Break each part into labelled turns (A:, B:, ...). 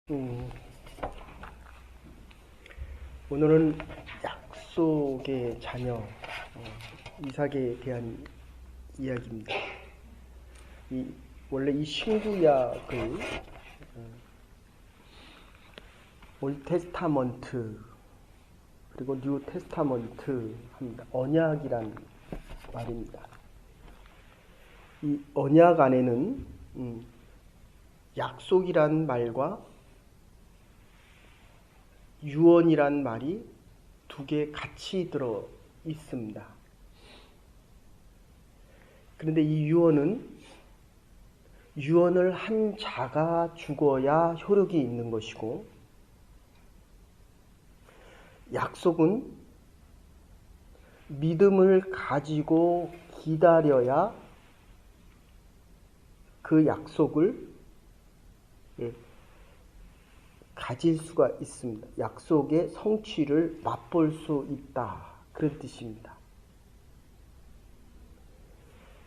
A: 음, 오늘은 약속의 자녀 이삭에 대한 이야기입니다. 이, 원래 이 신구약을 올드 테스타먼트 그리고 뉴 테스타먼트 합니다. 언약이란 말입니다. 이 언약 안에는 약속이란 말과 유언이란 말이 두 개 같이 들어 있습니다. 그런데 이 유언을 한 자가 죽어야 효력이 있는 것이고, 약속은 믿음을 가지고 기다려야 그 약속을 가질 수가 있습니다. 약속의 성취를 맛볼 수 있다. 그런 뜻입니다.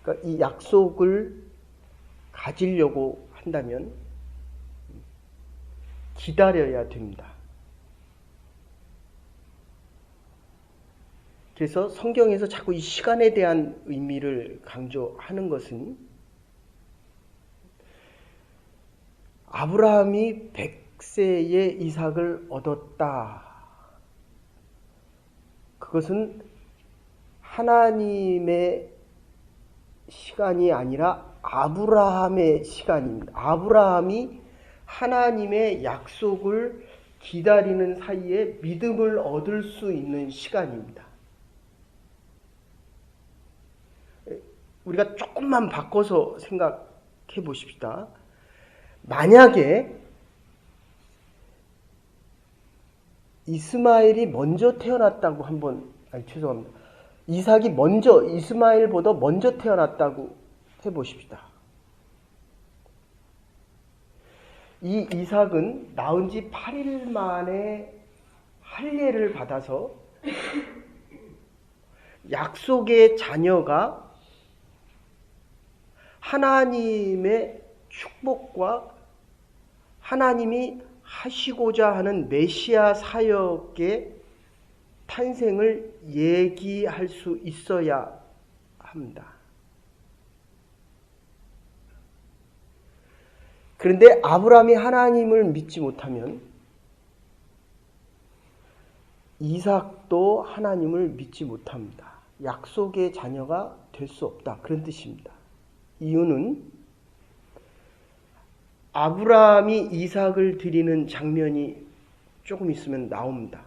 A: 그러니까 이 약속을 가지려고 한다면 기다려야 됩니다. 그래서 성경에서 자꾸 이 시간에 대한 의미를 강조하는 것은 아브라함이 100세에 이삭을 얻었다. 그것은 하나님의 시간이 아니라 아브라함의 시간입니다. 아브라함이 하나님의 약속을 기다리는 사이에 믿음을 얻을 수 있는 시간입니다. 우리가 조금만 바꿔서 생각해 보십시다. 만약에 이스마엘이 먼저 태어났다고 죄송합니다. 이삭이 이스마엘보다 먼저 태어났다고 해보십시다. 이 이삭은 낳은 지 8일 만에 할례를 받아서 약속의 자녀가 하나님의 축복과 하나님이 하시고자 하는 메시아 사역의 탄생을 얘기할 수 있어야 합니다. 그런데 아브라함이 하나님을 믿지 못하면 이삭도 하나님을 믿지 못합니다. 약속의 자녀가 될 수 없다. 그런 뜻입니다. 이유는 아브라함이 이삭을 드리는 장면이 조금 있으면 나옵니다.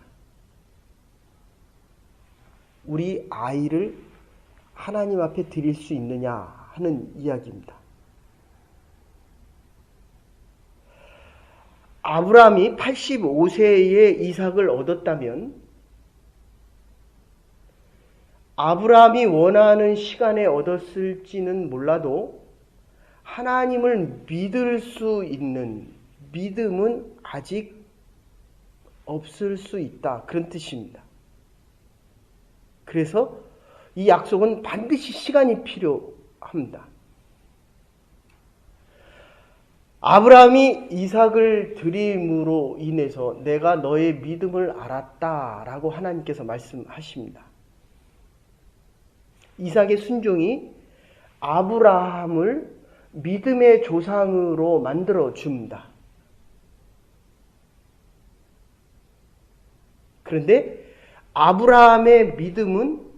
A: 우리 아이를 하나님 앞에 드릴 수 있느냐 하는 이야기입니다. 아브라함이 85세에 이삭을 얻었다면 아브라함이 원하는 시간에 얻었을지는 몰라도 하나님을 믿을 수 있는 믿음은 아직 없을 수 있다. 그런 뜻입니다. 그래서 이 약속은 반드시 시간이 필요합니다. 아브라함이 이삭을 드림으로 인해서 내가 너의 믿음을 알았다라고 하나님께서 말씀하십니다. 이삭의 순종이 아브라함을 믿음의 조상으로 만들어 줍니다. 그런데 아브라함의 믿음은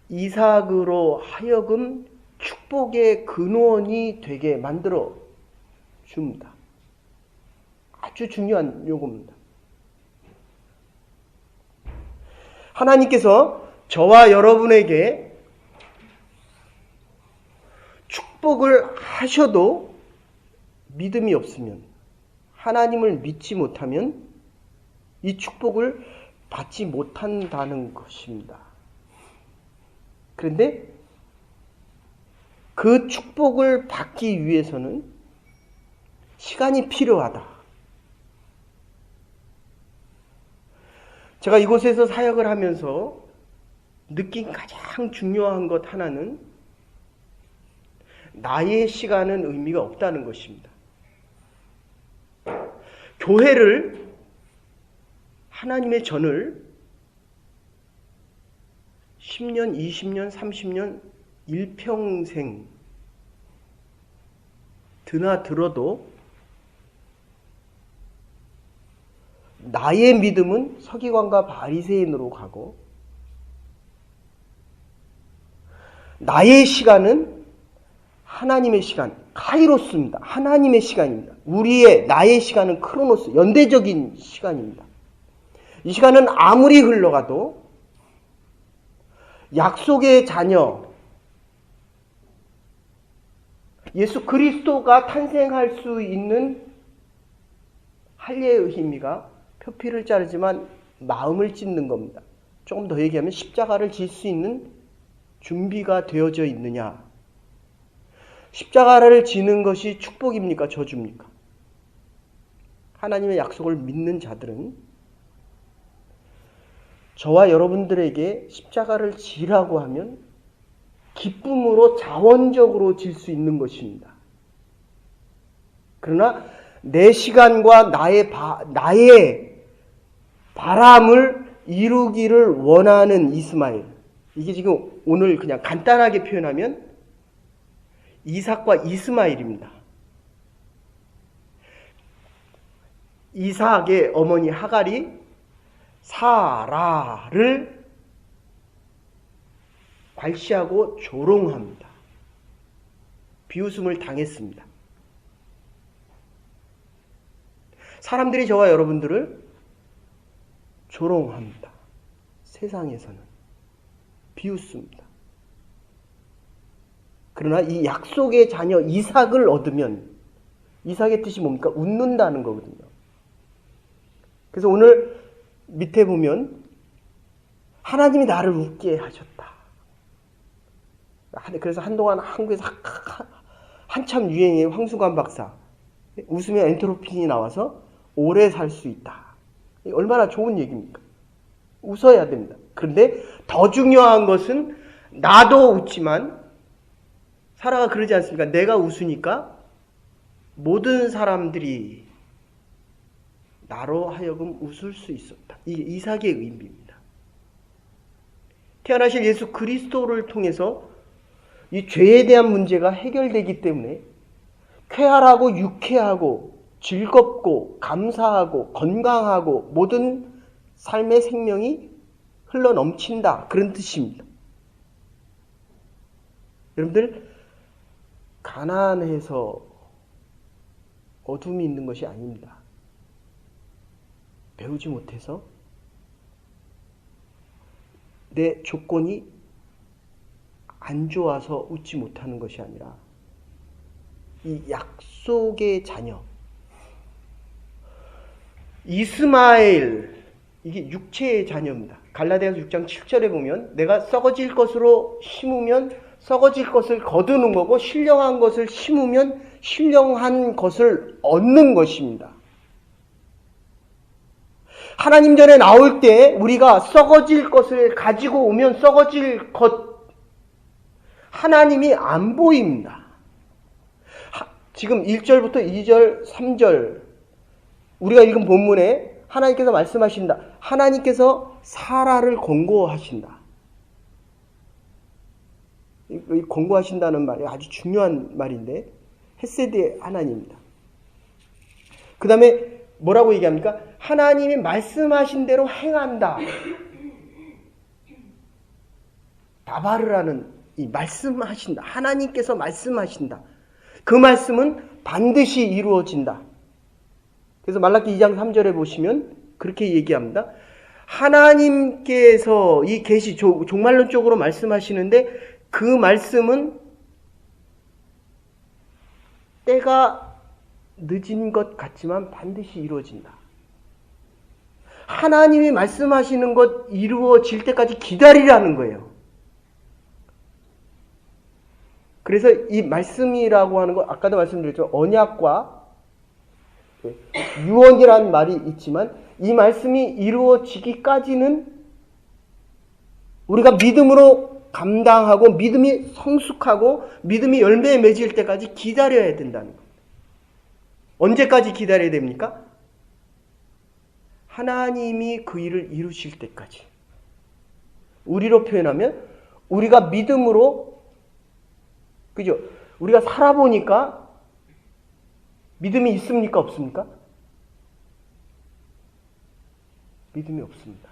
A: 이삭으로 하여금 축복의 근원이 되게 만들어 줍니다. 아주 중요한 요구입니다. 하나님께서 저와 여러분에게 축복을 하셔도 믿음이 없으면, 하나님을 믿지 못하면 이 축복을 받지 못한다는 것입니다. 그런데 그 축복을 받기 위해서는 시간이 필요하다. 제가 이곳에서 사역을 하면서 느낀 가장 중요한 것 하나는 나의 시간은 의미가 없다는 것입니다. 교회를, 하나님의 전을 10년, 20년, 30년, 일평생 드나들어도 나의 믿음은 서기관과 바리새인으로 가고 나의 시간은 하나님의 시간, 카이로스입니다. 하나님의 시간입니다. 나의 시간은 크로노스, 연대적인 시간입니다. 이 시간은 아무리 흘러가도 약속의 자녀, 예수 그리스도가 탄생할 수 있는 할례의 의미가 표피를 자르지만 마음을 찢는 겁니다. 조금 더 얘기하면 십자가를 질 수 있는 준비가 되어져 있느냐. 십자가를 지는 것이 축복입니까? 저주입니까? 하나님의 약속을 믿는 자들은 저와 여러분들에게 십자가를 지라고 하면 기쁨으로 자원적으로 질 수 있는 것입니다. 그러나 내 시간과 나의 바람을 이루기를 원하는 이스마엘, 이게 지금 오늘 그냥 간단하게 표현하면 이삭과 이스마엘입니다. 이삭의 어머니 하갈이 사라를 괄시하고 조롱합니다. 비웃음을 당했습니다. 사람들이 저와 여러분들을 조롱합니다. 세상에서는 비웃습니다. 그러나 이 약속의 자녀 이삭을 얻으면, 이삭의 뜻이 뭡니까? 웃는다는 거거든요. 그래서 오늘 밑에 보면 하나님이 나를 웃게 하셨다. 그래서 한동안 한국에서 한참 유행의 황수관 박사, 웃으면 엔트로핀이 나와서 오래 살 수 있다. 얼마나 좋은 얘기입니까? 웃어야 됩니다. 그런데 더 중요한 것은 나도 웃지만, 사라가 그러지 않습니까? 내가 웃으니까 모든 사람들이 나로 하여금 웃을 수 있었다. 이게 이삭의 의미입니다. 태어나실 예수 그리스도를 통해서 이 죄에 대한 문제가 해결되기 때문에 쾌활하고 유쾌하고 즐겁고 감사하고 건강하고 모든 삶의 생명이 흘러넘친다. 그런 뜻입니다. 여러분들, 가난해서 어둠이 있는 것이 아닙니다. 배우지 못해서 내 조건이 안 좋아서 웃지 못하는 것이 아니라 이 약속의 자녀 이스마엘, 이게 육체의 자녀입니다. 갈라디아서 6장 7절에 보면 내가 썩어질 것으로 심으면 썩어질 것을 거두는 거고 신령한 것을 심으면 신령한 것을 얻는 것입니다. 하나님 전에 나올 때 우리가 썩어질 것을 가지고 오면 썩어질 것, 하나님이 안 보입니다. 지금 1절부터 2절, 3절 우리가 읽은 본문에 하나님께서 말씀하신다. 하나님께서 사라를 권고하신다. 이 권고하신다는 말이 아주 중요한 말인데 헤세드의 하나님입니다. 그 다음에 뭐라고 얘기합니까? 하나님이 말씀하신 대로 행한다. 다바르라는 이 말씀하신다. 하나님께서 말씀하신다. 그 말씀은 반드시 이루어진다. 그래서 말라기 2장 3절에 보시면 그렇게 얘기합니다. 하나님께서 이 계시 종말론적으로 말씀하시는데 그 말씀은 때가 늦은 것 같지만 반드시 이루어진다. 하나님이 말씀하시는 것 이루어질 때까지 기다리라는 거예요. 그래서 이 말씀이라고 하는 거 아까도 말씀드렸죠. 언약과 유언이라는 말이 있지만 이 말씀이 이루어지기까지는 우리가 믿음으로 감당하고 믿음이 성숙하고 믿음이 열매에 맺을 때까지 기다려야 된다는 거예요. 언제까지 기다려야 됩니까? 하나님이 그 일을 이루실 때까지. 우리로 표현하면 우리가 믿음으로, 그죠? 우리가 살아보니까 믿음이 있습니까? 없습니까? 믿음이 없습니다.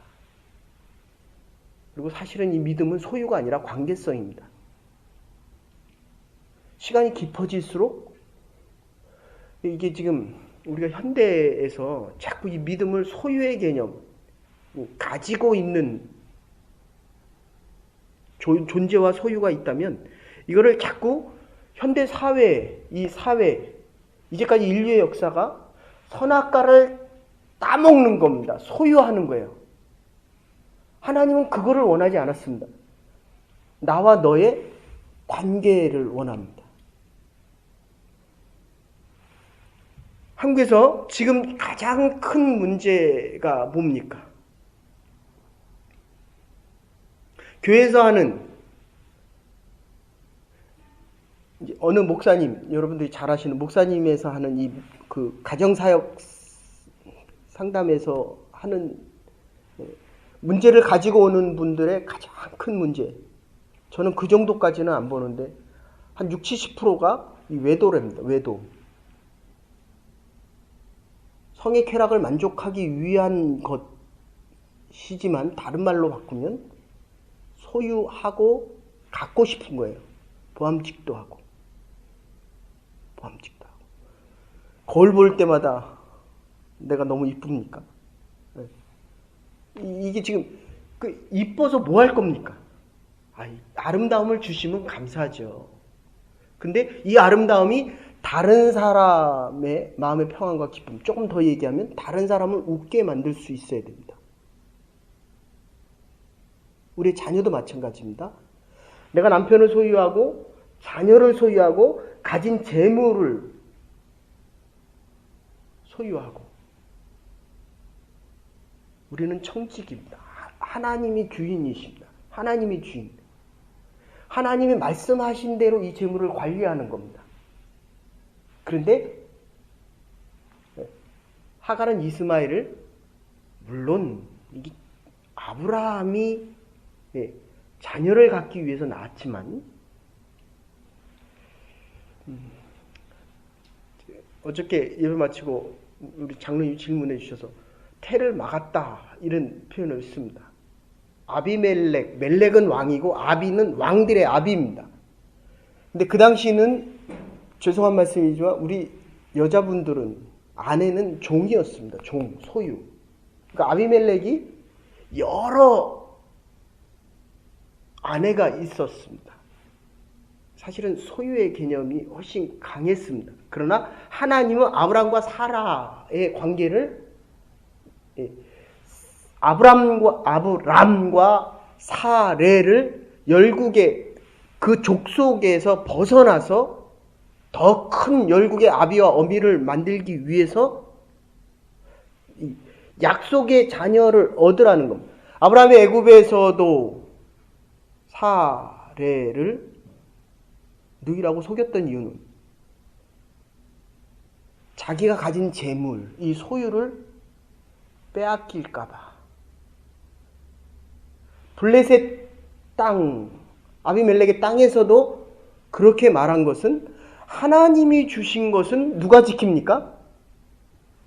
A: 그리고 사실은 이 믿음은 소유가 아니라 관계성입니다. 시간이 깊어질수록 이게 지금 우리가 현대에서 자꾸 이 믿음을 소유의 개념, 가지고 있는 존재와 소유가 있다면 이거를 자꾸 현대 사회, 이 사회, 이제까지 인류의 역사가 선악과를 따먹는 겁니다. 소유하는 거예요. 하나님은 그거를 원하지 않았습니다. 나와 너의 관계를 원합니다. 한국에서 지금 가장 큰 문제가 뭡니까? 교회에서 하는 어느 목사님, 여러분들이 잘 아시는 목사님에서 하는 이 그 가정사역 상담에서 하는 문제를 가지고 오는 분들의 가장 큰 문제. 저는 그 정도까지는 안 보는데 한 60, 70%가 이 외도랍니다. 외도. 성의 쾌락을 만족하기 위한 것이지만 다른 말로 바꾸면 소유하고 갖고 싶은 거예요. 보암직도 하고. 보암직도 하고. 거울 볼 때마다 내가 너무 이쁩니까? 이게 지금 이뻐서 뭐 할 겁니까? 아름다움을 주시면 감사하죠. 근데 이 아름다움이 다른 사람의 마음의 평안과 기쁨, 조금 더 얘기하면 다른 사람을 웃게 만들 수 있어야 됩니다. 우리 자녀도 마찬가지입니다. 내가 남편을 소유하고 자녀를 소유하고 가진 재물을 소유하고 우리는 청직입니다. 하나님이 주인이십니다. 하나님이 주인. 하나님이 말씀하신 대로 이 재물을 관리하는 겁니다. 그런데 하갈은 이스마엘을 물론 이게 아브라함이 자녀를 갖기 위해서 낳았지만 어저께 예배 마치고 우리 장로님 질문해 주셔서 태를 막았다 이런 표현을 씁니다. 아비멜렉, 멜렉은 왕이고 아비는 왕들의 아비입니다. 근데 그 당시는 죄송한 말씀이지만 우리 여자분들은 아내는 종이었습니다. 종, 소유. 그러니까 아비멜렉이 여러 아내가 있었습니다. 사실은 소유의 개념이 훨씬 강했습니다. 그러나 하나님은 아브람과 사라의 관계를 아브람과 사레를 열국의 그 족속에서 벗어나서 더 큰 열국의 아비와 어미를 만들기 위해서 약속의 자녀를 얻으라는 겁니다. 아브라함의 애굽에서도 사레를 누이라고 속였던 이유는 자기가 가진 재물, 이 소유를 빼앗길까봐. 블레셋 땅, 아비멜렉의 땅에서도 그렇게 말한 것은 하나님이 주신 것은 누가 지킵니까?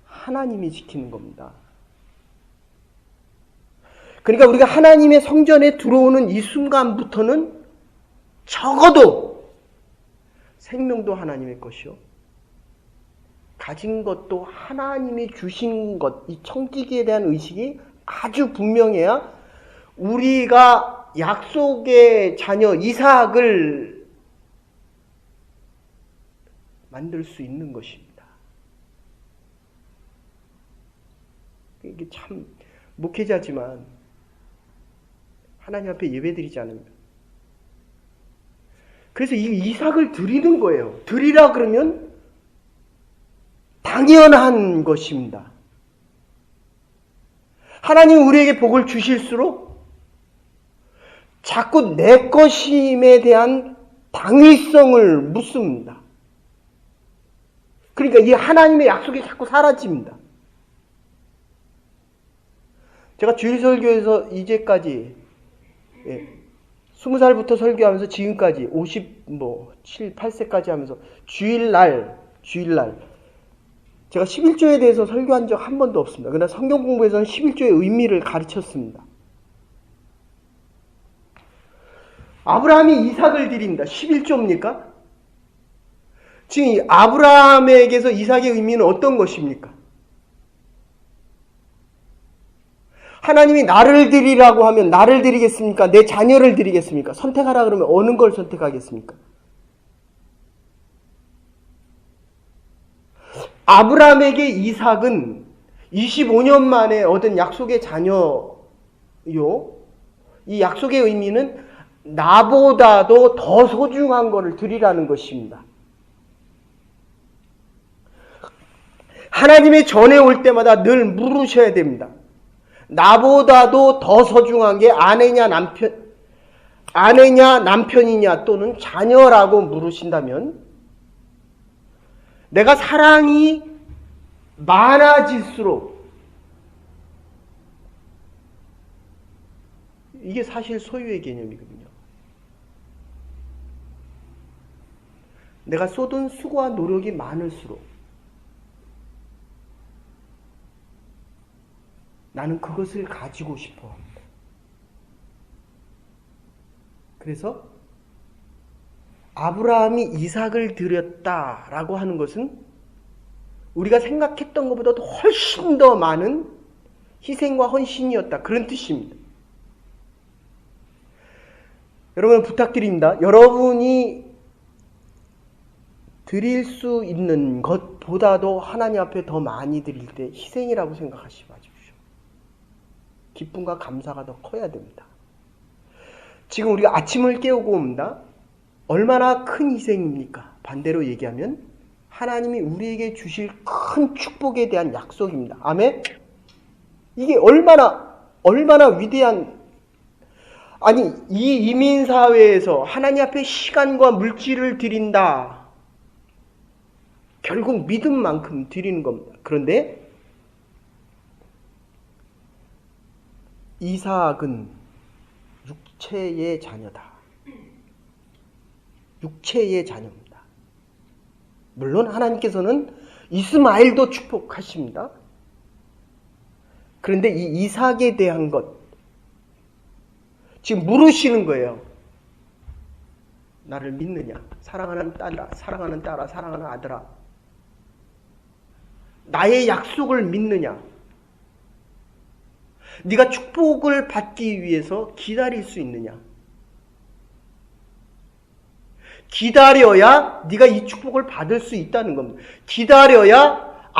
A: 하나님이 지키는 겁니다. 그러니까 우리가 하나님의 성전에 들어오는 이 순간부터는 적어도 생명도 하나님의 것이요. 가진 것도 하나님이 주신 것, 이 청지기에 대한 의식이 아주 분명해야 우리가 약속의 자녀 이삭을 만들 수 있는 것입니다. 이게 참 목회자지만 하나님 앞에 예배드리지 않으면 그래서 이 이삭을 드리는 거예요. 드리라 그러면 당연한 것입니다. 하나님 우리에게 복을 주실수록 자꾸 내 것임에 대한 당위성을 묻습니다. 그러니까 이 하나님의 약속이 자꾸 사라집니다. 제가 주일 설교에서 이제까지 20살부터 설교하면서 지금까지 7, 8세까지 하면서 주일날 제가 11조에 대해서 설교한 적 한 번도 없습니다. 그러나 성경 공부에서는 11조의 의미를 가르쳤습니다. 아브라함이 이삭을 드립니다. 11조입니까? 지금 이 아브라함에게서 이삭의 의미는 어떤 것입니까? 하나님이 나를 드리라고 하면 나를 드리겠습니까? 내 자녀를 드리겠습니까? 선택하라 그러면 어느 걸 선택하겠습니까? 아브라함에게 이삭은 25년 만에 얻은 약속의 자녀요. 이 약속의 의미는 나보다도 더 소중한 것을 드리라는 것입니다. 하나님의 전에 올 때마다 늘 물으셔야 됩니다. 나보다도 더 소중한 게 아내냐 남편이냐 또는 자녀라고 물으신다면 내가 사랑이 많아질수록 이게 사실 소유의 개념이거든요. 내가 쏟은 수고와 노력이 많을수록 나는 그것을 가지고 싶어 합니다. 그래서 아브라함이 이삭을 드렸다라고 하는 것은 우리가 생각했던 것보다도 훨씬 더 많은 희생과 헌신이었다. 그런 뜻입니다. 여러분 부탁드립니다. 여러분이 드릴 수 있는 것보다도 하나님 앞에 더 많이 드릴 때 희생이라고 생각하시지 마십시오. 기쁨과 감사가 더 커야 됩니다. 지금 우리가 아침을 깨우고 옵니다. 얼마나 큰 희생입니까? 반대로 얘기하면 하나님이 우리에게 주실 큰 축복에 대한 약속입니다. 아멘? 이게 얼마나 위대한, 아니 이 이민사회에서 하나님 앞에 시간과 물질을 드린다. 결국 믿음만큼 드리는 겁니다. 그런데 이삭은 육체의 자녀다. 육체의 자녀입니다. 물론 하나님께서는 이스마엘도 축복하십니다. 그런데 이 이삭에 대한 것 지금 물으시는 거예요. 나를 믿느냐? 사랑하는 딸아, 사랑하는 아들아. 나의 약속을 믿느냐? 네가 축복을 받기 위해서 기다릴 수 있느냐? 기다려야 네가 이 축복을 받을 수 있다는 겁니다. 기다려야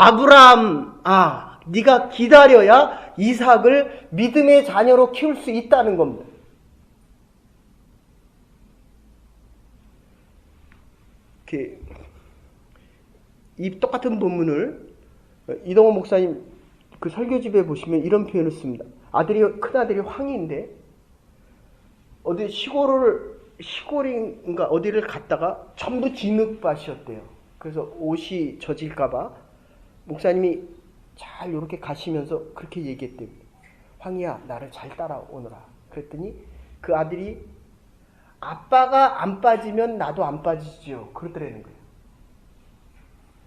A: 네가 기다려야 이삭을 믿음의 자녀로 키울 수 있다는 겁니다. 이 똑같은 본문을 이동호 목사님 그 설교집에 보시면 이런 표현을 씁니다. 큰아들이 황인데 어디 시골인가 어디를 갔다가 전부 진흙밭이었대요. 그래서 옷이 젖을까봐 목사님이 잘 이렇게 가시면서 그렇게 얘기했대요. 황이야, 나를 잘 따라오너라. 그랬더니 그 아들이 아빠가 안 빠지면 나도 안 빠지지요. 그러더라는 거예요.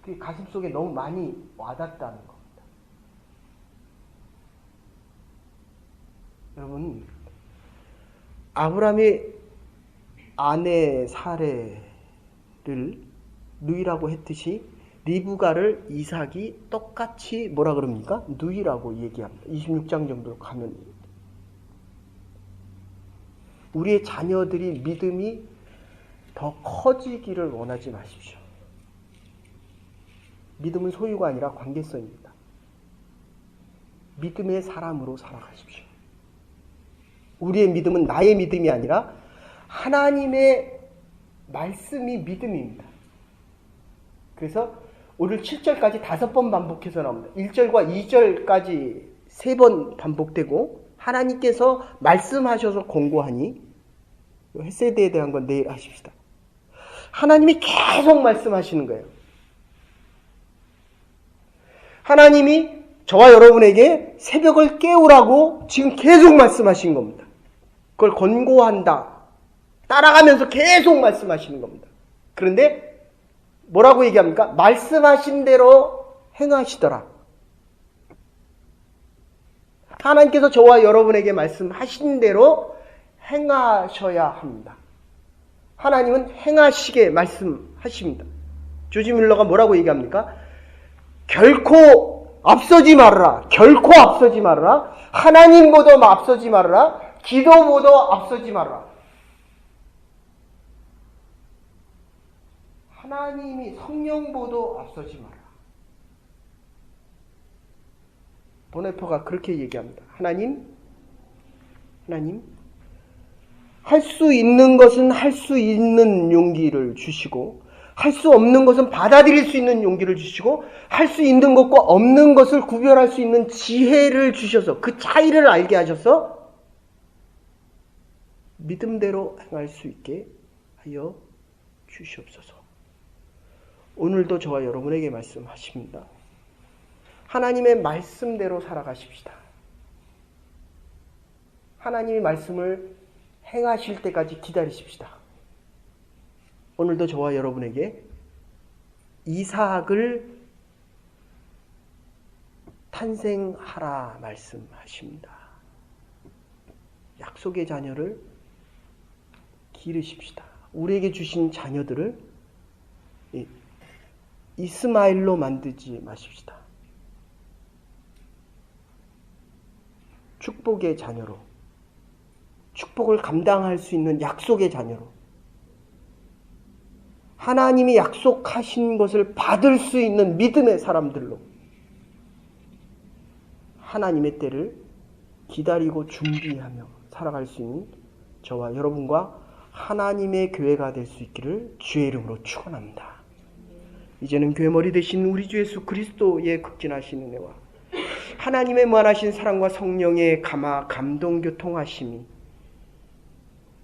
A: 그게 가슴속에 너무 많이 와닿다는 겁니다. 여러분, 아브라함의 아내 사레를 누이라고 했듯이 리브가를 이삭이 똑같이 뭐라 그럽니까? 누이라고 얘기합니다. 26장 정도 가면 우리의 자녀들이 믿음이 더 커지기를 원하지 마십시오. 믿음은 소유가 아니라 관계성입니다. 믿음의 사람으로 살아가십시오. 우리의 믿음은 나의 믿음이 아니라 하나님의 말씀이 믿음입니다. 그래서 오늘 7절까지 5번 반복해서 나옵니다. 1절과 2절까지 3번 반복되고 하나님께서 말씀하셔서 권고하니 헷세대에 대한 건 내일 하십시다. 하나님이 계속 말씀하시는 거예요. 하나님이 저와 여러분에게 새벽을 깨우라고 지금 계속 말씀하신 겁니다. 그걸 권고한다. 따라가면서 계속 말씀하시는 겁니다. 그런데 뭐라고 얘기합니까? 말씀하신 대로 행하시더라. 하나님께서 저와 여러분에게 말씀하신 대로 행하셔야 합니다. 하나님은 행하시게 말씀하십니다. 조지 뮬러가 뭐라고 얘기합니까? 결코 앞서지 말아라. 결코 앞서지 말아라. 하나님보다 앞서지 말아라. 기도보다 앞서지 말아라. 하나님이 성령보다 앞서지 마라. 보네포가 그렇게 얘기합니다. 하나님, 할 수 있는 것은 할 수 있는 용기를 주시고, 할 수 없는 것은 받아들일 수 있는 용기를 주시고, 할 수 있는 것과 없는 것을 구별할 수 있는 지혜를 주셔서, 그 차이를 알게 하셔서 믿음대로 행할 수 있게 하여 주시옵소서. 오늘도 저와 여러분에게 말씀하십니다. 하나님의 말씀대로 살아가십시다. 하나님의 말씀을 행하실 때까지 기다리십시다. 오늘도 저와 여러분에게 이삭을 탄생하라 말씀하십니다. 약속의 자녀를 기르십시다. 우리에게 주신 자녀들을 이스마엘로 만들지 마십시다. 축복의 자녀로, 축복을 감당할 수 있는 약속의 자녀로, 하나님이 약속하신 것을 받을 수 있는 믿음의 사람들로 하나님의 때를 기다리고 준비하며 살아갈 수 있는 저와 여러분과 하나님의 교회가 될 수 있기를 주의 이름으로 축원합니다. 이제는 교회 머리 되신 우리 주 예수 그리스도의 극진하신 은혜와 하나님의 무한하신 사랑과 성령의 감동 교통하심이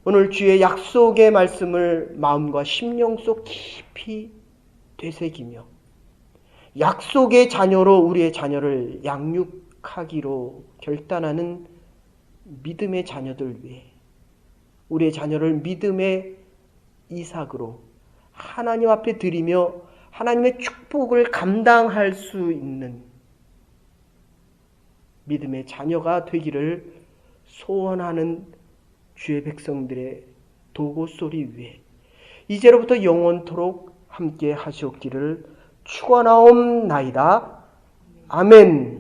A: 오늘 주의 약속의 말씀을 마음과 심령 속 깊이 되새기며 약속의 자녀로 우리의 자녀를 양육하기로 결단하는 믿음의 자녀들 위해 우리의 자녀를 믿음의 이삭으로 하나님 앞에 드리며 하나님의 축복을 감당할 수 있는 믿음의 자녀가 되기를 소원하는 주의 백성들의 도고 소리 위에 이제로부터 영원토록 함께 하시옵기를 축원하옵나이다. 아멘.